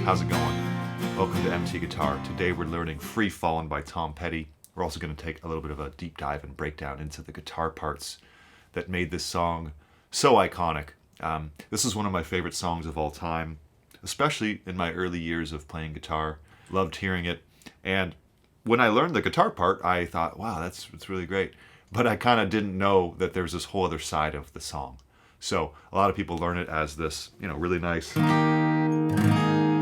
How's it going? Welcome to MT Guitar. Today we're learning Free Fallin' by Tom Petty. We're also going to take a little bit of a deep dive and breakdown into the guitar parts that made this song so iconic. This is one of my favorite songs of all time, especially in my early years of playing guitar. Loved hearing it. And when I learned the guitar part, I thought, wow, it's really great. But I kind of didn't know that there's this whole other side of the song. So a lot of people learn it as this, really nice,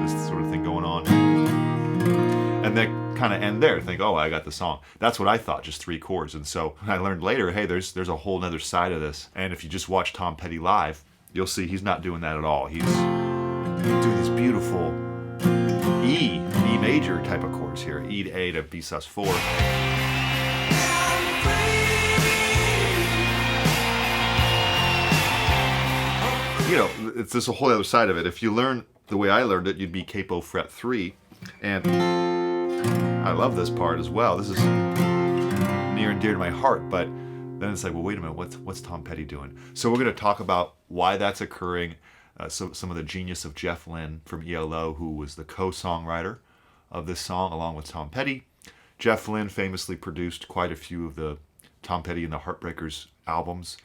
this sort of thing going on. And they kind of end there, think, oh, I got the song. That's what I thought, just 3 chords. And so I learned later, hey, there's a whole other side of this. And if you just watch Tom Petty live, you'll see he's not doing that at all. He's doing these beautiful E major type of chords here. E to A to B sus 4. It's just a whole other side of it. If you learn the way I learned it, you'd be Capo fret 3. And I love this part as well. This is near and dear to my heart, but then it's like, well, wait a minute, what's Tom Petty doing? So we're going to talk about why that's occurring, some of the genius of Jeff Lynne from ELO, who was the co-songwriter of this song along with Tom Petty. Jeff Lynne famously produced quite a few of the Tom Petty and the Heartbreakers albums,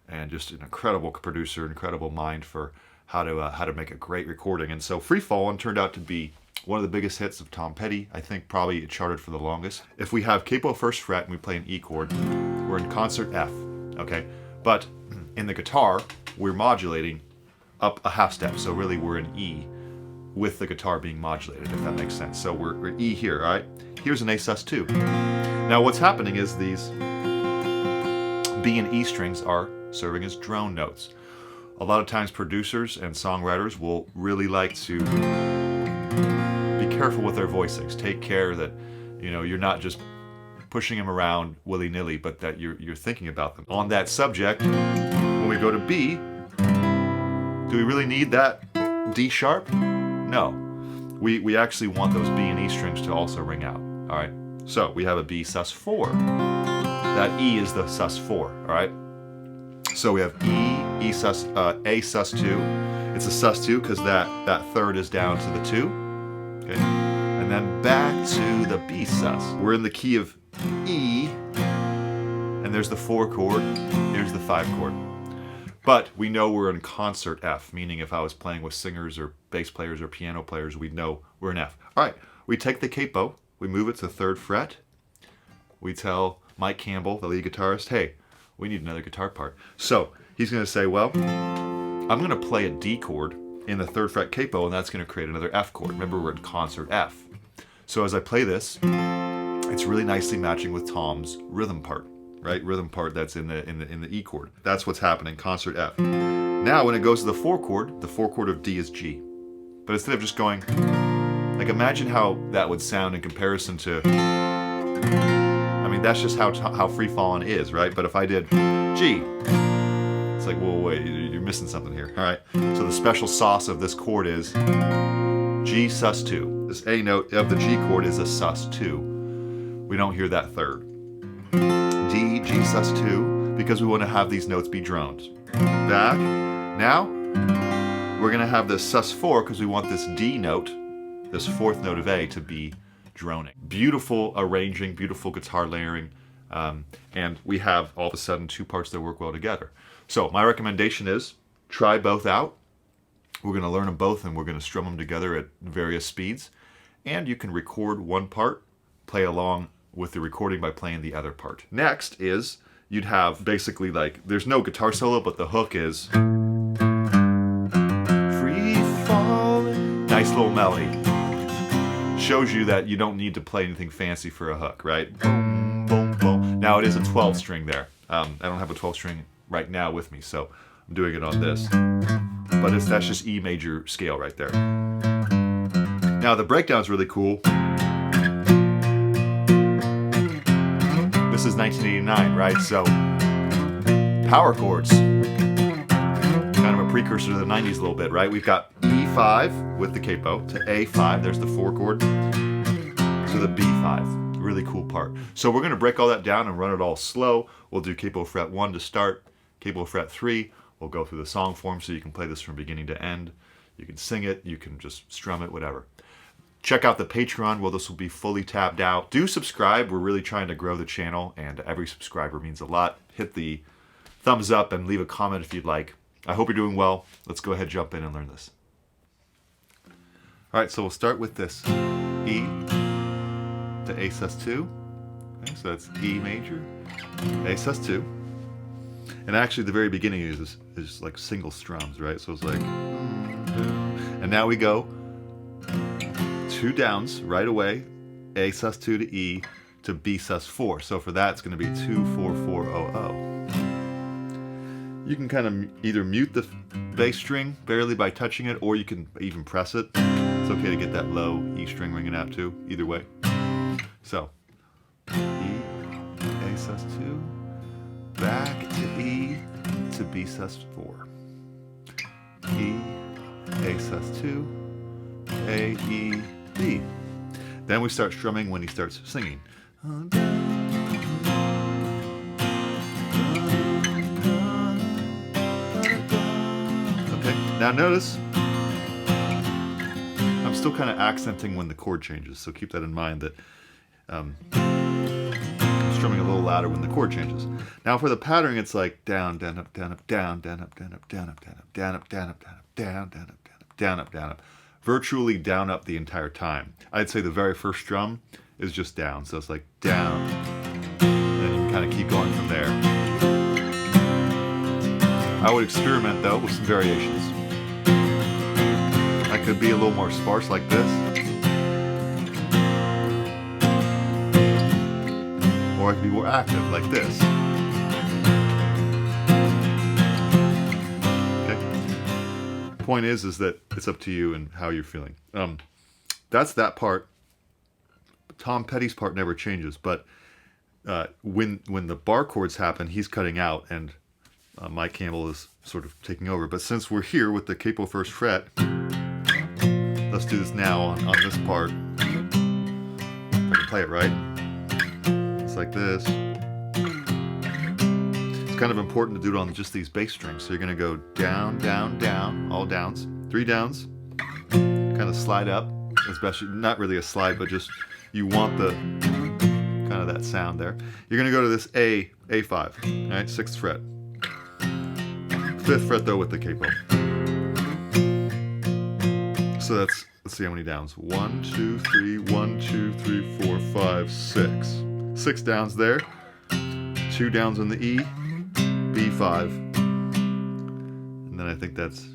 and just an incredible producer, incredible mind for how to make a great recording. And so Free Fallin' turned out to be one of the biggest hits of Tom Petty. I think probably it charted for the longest. If we have Capo first fret and we play an E chord, we're in concert F, okay? But in the guitar, we're modulating up a half step. So really we're in E with the guitar being modulated, if that makes sense. So we're E here, all right? Here's an A sus 2. Now what's happening is these B and E strings are serving as drone notes. A lot of times producers and songwriters will really like to be careful with their voicings. Take care that you're not just pushing them around willy-nilly, but that you're thinking about them. On that subject, when we go to B, do we really need that D sharp? No. We actually want those B and E strings to also ring out. All right. So we have a B sus 4. That E is the sus 4. All right. So we have A sus 2. It's a sus 2 because that third is down to the 2. Okay. And then back to the B sus. We're in the key of E, and there's the 4 chord, here's the 5 chord. But we know we're in concert F, meaning if I was playing with singers or bass players or piano players, we'd know we're in F. All right, we take the capo, we move it to 3rd fret. We tell Mike Campbell, the lead guitarist, hey, we need another guitar part. So he's going to say, well, I'm going to play a D chord in the 3rd fret capo, and that's going to create another F chord. Remember, we're in concert F. So as I play this, it's really nicely matching with Tom's rhythm part, right? Rhythm part that's in the E chord. That's what's happening, concert F. Now when it goes to the 4 chord, the 4 chord of D is G. But instead of just going, like, imagine how that would sound in comparison to, that's just how Free Fallin' is, right? But if I did G, it's like, whoa, wait, you're missing something here, all right? So the special sauce of this chord is G sus 2. This A note of the G chord is a sus 2. We don't hear that third. D, G sus 2, because we want to have these notes be drones. Back. Now, we're going to have this sus 4 because we want this D note, this 4th note of A, to be droning. Beautiful arranging, beautiful guitar layering, and we have all of a sudden 2 parts that work well together. So my recommendation is try both out. We're going to learn them both and we're going to strum them together at various speeds. And you can record one part, play along with the recording by playing the other part. Next is you'd have basically like, there's no guitar solo, but the hook is free falling. Nice little melody. Shows you that you don't need to play anything fancy for a hook, right? Boom, boom, boom. Now it is a 12 string there. I don't have a 12 string right now with me, so I'm doing it on this. But that's just E major scale right there. Now the breakdown's really cool. This is 1989, right? So power chords. Kind of a precursor to the 90s a little bit, right? We've got E5 with the capo to A5. There's the 4 chord to the B5. Really cool part. So we're going to break all that down and run it all slow. We'll do capo fret 1 to start, capo fret 3. We'll go through the song form so you can play this from beginning to end. You can sing it, you can just strum it, whatever. Check out the Patreon. Well, this will be fully tabbed out. Do subscribe. We're really trying to grow the channel, and every subscriber means a lot. Hit the thumbs up and leave a comment if you'd like. I hope you're doing well. Let's go ahead, jump in and learn this. All right, so we'll start with this. E to A sus2. Okay, so that's E major, A sus2. And actually the very beginning is like single strums, right? So it's like, and now we go 2 downs right away, A sus2 to E to B sus4. So for that, it's going to be 2, 4, 4, 0, 0. You can kind of either mute the bass string barely by touching it, or you can even press it. It's okay to get that low E string ringing out too, either way. So, E, A sus2, back to E to B sus4. E, A sus2, A, E, B. Then we start strumming when he starts singing. Okay, now notice I'm still kind of accenting when the chord changes, so keep that in mind that I'm strumming a little louder when the chord changes. Now for the pattern, it's like down, down, up, down, up, down, down, up, down, up, down, up, down, up, down, up, down, up, down, up, down, down, up, down, up, down, up, down, up. Virtually down up the entire time. I'd say the very first strum is just down, so it's like down, and then you can kind of keep going from there. I would experiment though with some variations. I could be a little more sparse like this, or I could be more active like this. Point is that it's up to you and how you're feeling. That's that part. Tom Petty's part never changes, but when the bar chords happen, he's cutting out, and Mike Campbell is sort of taking over. But since we're here with the capo first fret, let's do this now on this part. If I can play it right, it's like this. Kind of important to do it on just these bass strings. So you're going to go down, down, down, all downs, 3 downs, kind of slide up, especially not really a slide, but just you want the kind of that sound there. You're going to go to this A5, all right, 6th fret, 5th fret though with the capo. So that's, let's see how many downs. 1, 2, 3, 1, 2, 3, 4, 5, 6. 6 downs there, 2 downs on the E, B5, and then I think that's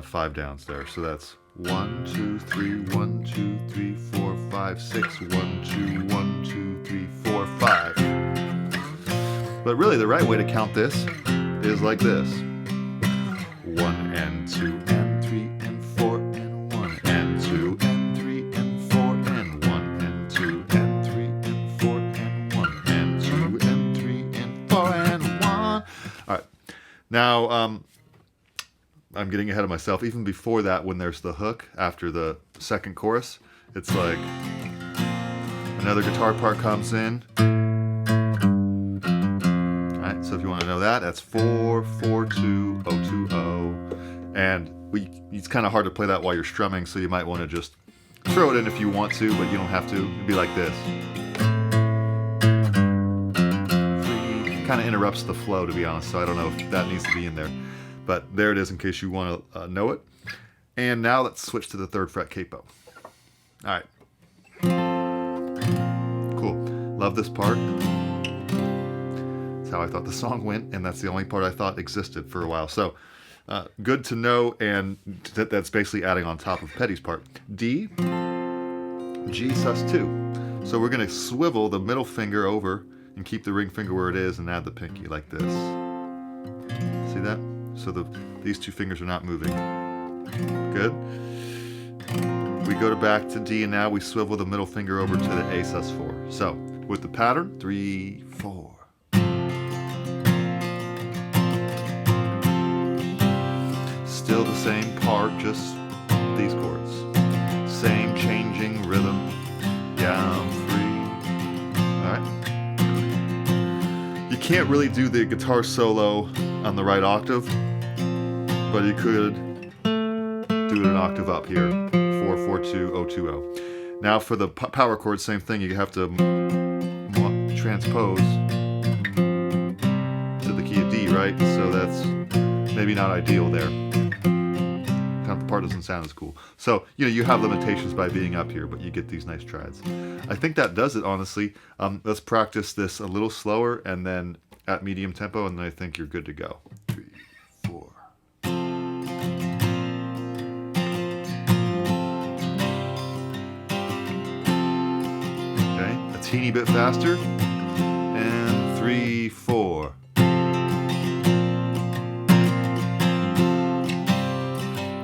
5 downs there. So that's 1, 2, 3, 1, 2, 3, 4, 5, 6, 1, 2, 1, 2, 3, 4, 5. But really the right way to count this is like this. 1 and 2 and 3 and 4 and 1 and 2 and 3 and 4 and 1 and 2 and 3 and 4 and 1 and 2 and 3 and 4 and 1. All right. Now, I'm getting ahead of myself. Even before that, when there's the hook after the second chorus, it's like another guitar part comes in. All right, so if you want to know that, that's 4, 4, 2, 0, 2, 0. And it's kind of hard to play that while you're strumming, so you might want to just throw it in if you want to, but you don't have to. It'd be like this. Kind of interrupts the flow, to be honest, so I don't know if that needs to be in there. But there it is in case you want to know it. And now let's switch to the 3rd fret capo. All right. Cool. Love this part. That's how I thought the song went, and that's the only part I thought existed for a while. So good to know, and that's basically adding on top of Petty's part. D, G sus2. So we're going to swivel the middle finger over and keep the ring finger where it is and add the pinky like this. See that? So these 2 fingers are not moving. Good. We go back to D, and now we swivel the middle finger over to the A sus4. So with the pattern, 3, 4. Still the same part, just these chords. Same changing rhythm, down 3. All right. You can't really do the guitar solo on the right octave, but you could it an octave up here. 4, 4, 2, 0, 2, 0. Now for the power chord, same thing. You have to transpose to the key of D, right? So that's maybe not ideal there. Kind of the part doesn't sound as cool. So, you know, you have limitations by being up here, but you get these nice triads. I think that does it, honestly. Let's practice this a little slower and then at medium tempo, and then I think you're good to go. 3, 4. Okay, a teeny bit faster. And 3, 4.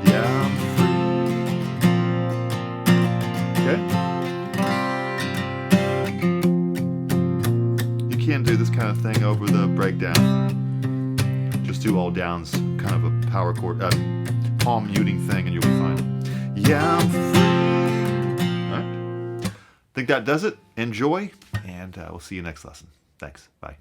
Yeah, I'm free. Okay. You can do this kind of thing over the breakdown. Just do all downs, kind of a power chord, palm muting thing, and you'll be fine. Yeah, I'm free. All right. Think that does it. Enjoy, and we'll see you next lesson. Thanks. Bye.